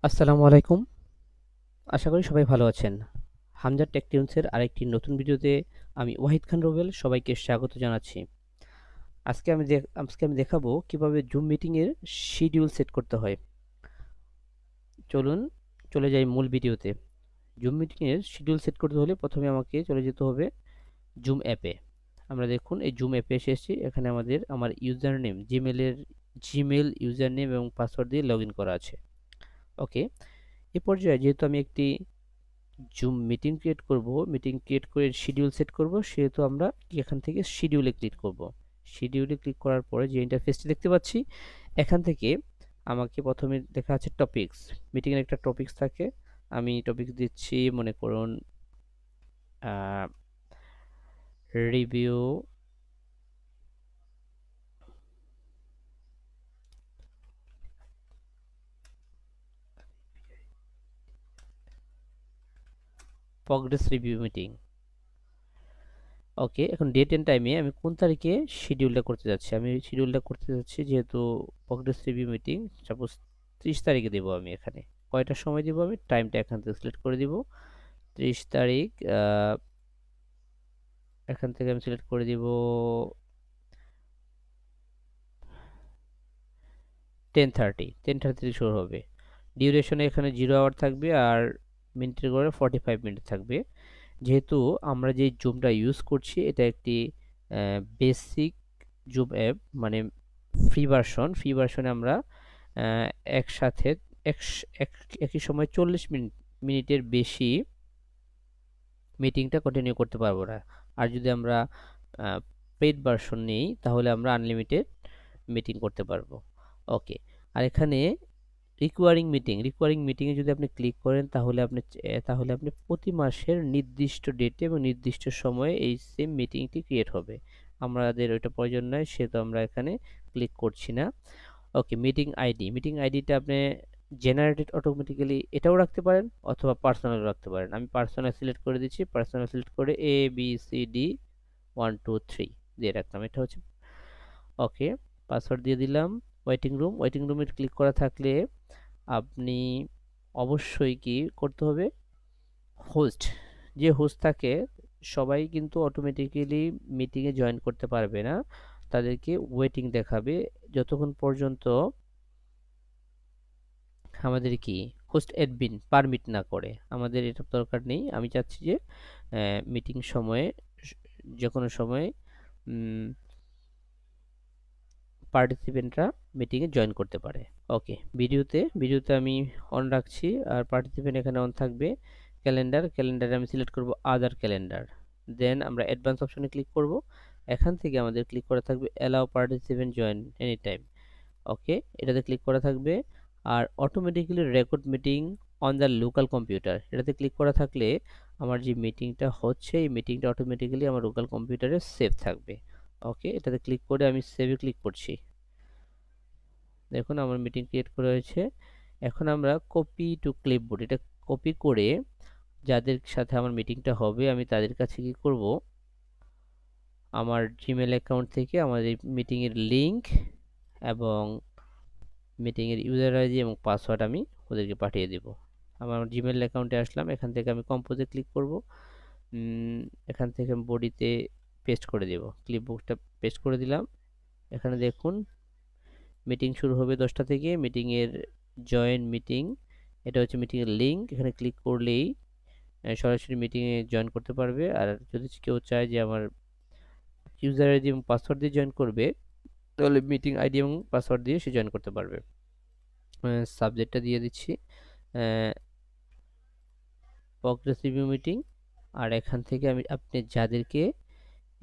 আসসালামু আলাইকুম। আশা করি সবাই ভালো আছেন। হামজা টেক টিউনসের আরেকটি নতুন ভিডিওতে আমি ওয়াহিদ খান রুবেল সবাইকে স্বাগত জানাচ্ছি। আজকে আমি দেখাবো কিভাবে জুম মিটিং এর শিডিউল সেট করতে হয়। চলুন চলে যাই মূল ভিডিওতে। জুম মিটিং এর শিডিউল সেট করতে হলে প্রথমে আমাকে চলে যেতে হবে জুম অ্যাপে। আমরা দেখুন এই জুম অ্যাপে এসেছি। এখানে আমার user name Gmail user name এবং পাসওয়ার্ড দিয়ে লগইন করা আছে। ওকে। এ পর্যায়ে যেহেতু আমি একটি জুম মিটিং ক্রিয়েট করব, মিটিং ক্রিয়েট করে শিডিউল সেট করব, সেহেতু আমরা এখান থেকে শিডিউলে ক্লিক করব। শিডিউলে ক্লিক করার পরে যে ইন্টারফেসটি দেখতে পাচ্ছি, এখান থেকে আমাকে প্রথমে দেখা আছে টপিকস। মিটিংয়ের একটা টপিকস থাকে। আমি টপিকস দিচ্ছি, মনে করুন রিভিউ প্রগ্রেস রিভিউ মিটিং। ওকে, এখন ডেট এন্ড টাইমে আমি কোন তারিখে শিডিউলটা করতে যাচ্ছি। আমি শিডিউলটা করতে যাচ্ছি যেহেতু প্রগ্রেস রিভিউ মিটিং, সাপোজ 30 তারিখে দেবো। আমি এখানে কয়টার সময় দেবো, আমি টাইমটা এখান থেকে সিলেক্ট করে দিব। 30 তারিখ, এখান থেকে আমি সিলেক্ট করে দিব 10:30 থেকে শুরু হবে। ডিউরেশনে এখানে 0 আওয়ার থাকবে আর মিনিটের করে 45 মিনিট থাকবে। যেহেতু আমরা যে জুমটা ইউজ করছি এটা একটি বেসিক জুম অ্যাপ, মানে ফ্রি ভার্সনে আমরা আহ, একসাথে একই সময় 40 মিনিটের বেশি মিটিংটা কন্টিনিউ করতে পারবো না। আর যদি আমরা পেইড ভার্সন নিই তাহলে আমরা আনলিমিটেড মিটিং করতে পারবো। ওকে। আর এখানে রিকোয়ারিং মিটিংয়ে যদি আপনি ক্লিক করেন তাহলে আপনি প্রতি মাসের নির্দিষ্ট ডেটে এবং নির্দিষ্ট সময়ে এই সেম মিটিংটি ক্রিয়েট হবে। আমাদের ওইটা প্রয়োজন নয়, সেহেতু আমরা এখানে ক্লিক করছি না। ওকে। মিটিং আইডিটা আপনি জেনারেটেড অটোমেটিক্যালি এটাও রাখতে পারেন অথবা পার্সোনাল রাখতে পারেন। আমি পার্সোনাল সিলেক্ট করে দিচ্ছি। পার্সোনাল সিলেক্ট করে ABCD 1 2 3 দিয়ে রাখলাম। এটা হচ্ছে ওকে। পাসওয়ার্ড দিয়ে দিলাম। ওয়েটিং রুমে ক্লিক করা থাকলে আপনি অবশ্যই কি করতে হবে, হোস্ট, যে হোস্ট থাকে সবাই কিন্তু অটোমেটিক্যালি মিটিংয়ে জয়েন করতে পারবে না। তাদেরকে ওয়েটিং দেখাবে যতক্ষণ পর্যন্ত আমাদের কি হোস্ট অ্যাডমিন পারমিট না করে। আমাদের এটা দরকার নেই। আমি চাচ্ছি যে মিটিং সময়ে যে কোনো সময় পার্টিসিপেন্টরা মিটিংয়ে জয়েন করতে পারে। ওকে। ভিডিওতে আমি অন রাখছি আর পার্টিসিপেন্ট এখানে অন থাকবে। ক্যালেন্ডারে আমি সিলেক্ট করব আদার ক্যালেন্ডার। দেন আমরা অ্যাডভান্স অপশনে ক্লিক করব। এখান থেকে আমাদের ক্লিক করা থাকবে allow participant join any time. Okay, এটাতে ক্লিক করা থাকবে। আর automatically record meeting on the local computer, এটাতে ক্লিক করা থাকলে আমার যে মিটিংটা হচ্ছে এই মিটিংটা অটোমেটিক্যালি আমার লোকাল কম্পিউটারে সেভ থাকবে। ওকে, এটাতে ক্লিক করে আমি সেভে ক্লিক করছি। দেখুন আমার মিটিং ক্রিয়েট করা হয়েছে। এখন আমরা কপি টু ক্লিপবোর্ড, এটা কপি করে যাদের সাথে আমার মিটিংটা হবে আমি তাদের কাছে কি করব, আমার জিমেল অ্যাকাউন্ট থেকে আমার এই মিটিংয়ের লিংক এবং মিটিংয়ের ইউজার আইডি এবং পাসওয়ার্ড আমি ওদেরকে পাঠিয়ে দেব। আমার জিমেল অ্যাকাউন্টে আসলাম। এখান থেকে আমি কম্পোজে ক্লিক করব। এখান থেকে আমি বডিতে পেস্ট করে দেব। ক্লিপবোর্ডটা পেস্ট করে দিলাম। এখানে দেখুন মিটিং শুরু হবে 10টা থেকে। মিটিংয়ের জয়েন মিটিং, এটা হচ্ছে মিটিংয়ের লিঙ্ক। এখানে ক্লিক করলেই সরাসরি মিটিংয়ে জয়েন করতে পারবে। আর যদি কেউ চায় যে আমার ইউজার আইডি এবং পাসওয়ার্ড দিয়ে জয়েন করবে তাহলে মিটিং আইডি এবং পাসওয়ার্ড দিয়ে সে জয়েন করতে পারবে। সাবজেক্টটা দিয়ে দিচ্ছি প্রগ্রেস রিভিউ মিটিং। আর এখান থেকে আপনি যাদেরকে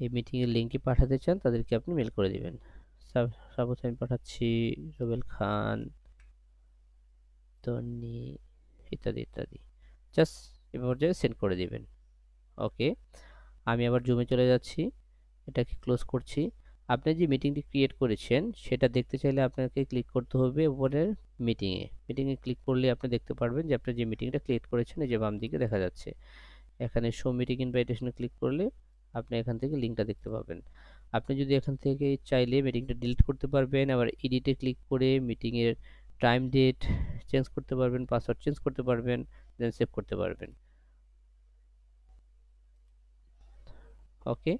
এই মিটিংয়ের লিঙ্কটি পাঠাতে চান তাদেরকে আপনি মেল করে দিবেন। সাপোজ আমি পাঠাচ্ছি রুবেল খান, তন্নি, ইত্যাদি ইত্যাদি। জাস্ট এ পর্যায়ে সেন্ড করে দিবেন। ওকে, আমি আবার জুমে চলে যাচ্ছি, এটাকে ক্লোজ করছি। আপনি যে মিটিংটি ক্রিয়েট করেছেন সেটা দেখতে চাইলে আপনাকে ক্লিক করতে হবে উপরের মিটিংয়ে ক্লিক করলে আপনি দেখতে পারবেন যে আপনি যে মিটিংটা ক্রিয়েট করেছেন এই যে বাম দিকে দেখা যাচ্ছে। এখানে শো মিটিং ইনভাইটেশনে ক্লিক করলে আপনি এখান থেকে লিঙ্কটা দেখতে পাবেন। আপনি যদি এখান থেকে চাইলে মিটিংটা ডিলিট করতে পারবেন। আবার এডিটে ক্লিক করে মিটিংয়ের টাইম ডেট চেঞ্জ করতে পারবেন, পাসওয়ার্ড চেঞ্জ করতে পারবেন, দেন সেভ করতে পারবেন। ওকে,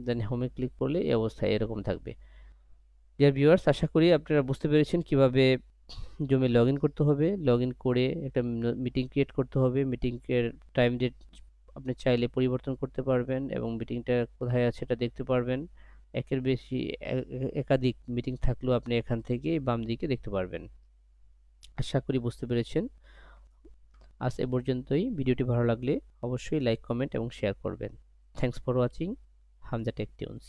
দেন হোমে ক্লিক করলে এই অবস্থায় এরকম থাকবে। ডিয়ার ভিউয়ার্স, আশা করি আপনারা বুঝতে পেরেছেন কিভাবে জুমে লগ ইন করতে হবে। লগ ইন করে একটা মিটিং ক্রিয়েট করতে হবে। মিটিংয়ের টাইম ডেট আপনি চাইলে পরিবর্তন করতে পারবেন এবং মিটিংটা কোথায় আছে এটা দেখতে পারবেন। একের বেশি একাধিক মিটিং থাকলেও আপনি এখান থেকে বাম দিকে দেখতে পারবেন। আশা করি বুঝতে পেরেছেন। আজ এ পর্যন্তই। ভিডিওটি ভালো লাগলে অবশ্যই লাইক, কমেন্ট এবং শেয়ার করবেন। Thanks for watching Hamza tech tunes.